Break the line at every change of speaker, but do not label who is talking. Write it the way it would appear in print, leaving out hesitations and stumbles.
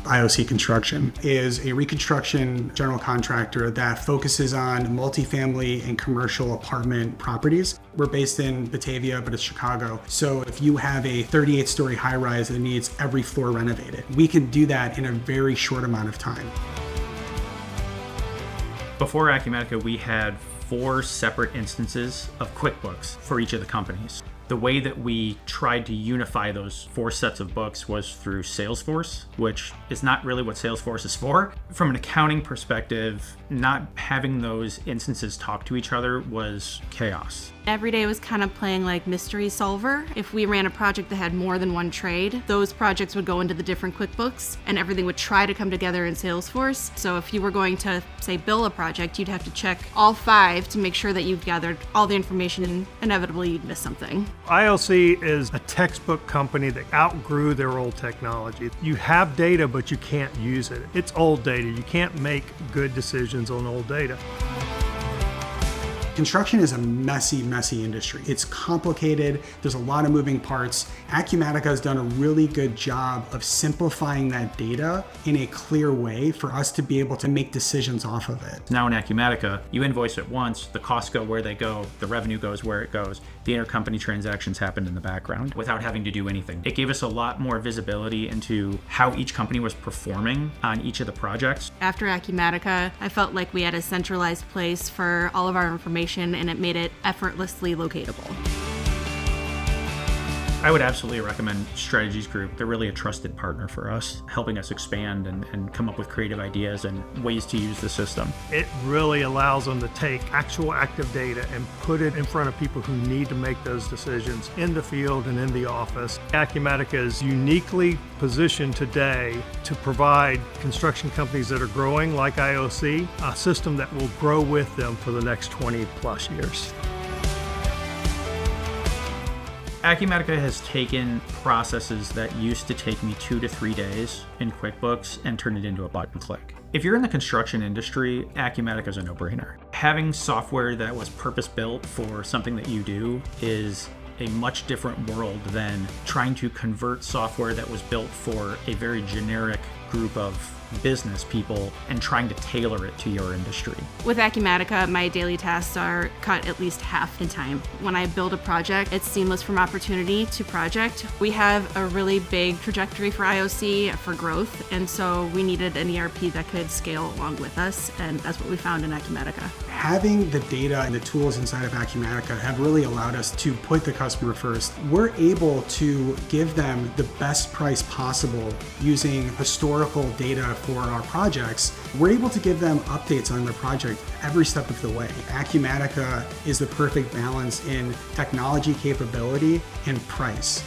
IOC Construction is a reconstruction general contractor that focuses on multifamily and commercial apartment properties. We're based in Batavia, but it's Chicago. So if you have a 38-story high-rise that needs every floor renovated, we can do that in a very short amount of time.
Before Acumatica, we had 4 separate instances of QuickBooks for each of the companies. The way that we tried to unify those 4 sets of books was through Salesforce, which is not really what Salesforce is for. From an accounting perspective, not having those instances talk to each other was chaos.
Every day was kind of playing like mystery solver. If we ran a project that had more than one trade, those projects would go into the different QuickBooks and everything would try to come together in Salesforce. So if you were going to, say, bill a project, you'd have to check all 5 to make sure that you've gathered all the information, and inevitably you'd miss something.
IOC is a textbook company that outgrew their old technology. You have data, but you can't use it. It's old data. You can't make good decisions on old data.
Construction is a messy industry. It's complicated. There's a lot of moving parts. Acumatica has done a really good job of simplifying that data in a clear way for us to be able to make decisions off of it.
Now in Acumatica, you invoice it once, the costs go where they go, the revenue goes where it goes. The intercompany transactions happened in the background without having to do anything. It gave us a lot more visibility into how each company was performing on each of the projects.
After Acumatica, I felt like we had a centralized place for all of our information, and it made it effortlessly locatable.
I would absolutely recommend Strategies Group. They're really a trusted partner for us, helping us expand and come up with creative ideas and ways to use the system.
It really allows them to take actual active data and put it in front of people who need to make those decisions in the field and in the office. Acumatica is uniquely positioned today to provide construction companies that are growing like IOC a system that will grow with them for the next 20 plus years.
Acumatica has taken processes that used to take me 2 to 3 days in QuickBooks and turned it into a button click. If you're in the construction industry, Acumatica is a no-brainer. Having software that was purpose-built for something that you do is a much different world than trying to convert software that was built for a very generic group of business people and trying to tailor it to your industry.
With Acumatica, my daily tasks are cut at least half in time. When I build a project, it's seamless from opportunity to project. We have a really big trajectory for IOC for growth, and so we needed an ERP that could scale along with us, and that's what we found in Acumatica.
Having the data and the tools inside of Acumatica have really allowed us to put the customer first. We're able to give them the best price possible using historical data for our projects. We're able to give them updates on their project every step of the way. Acumatica is the perfect balance in technology capability and price.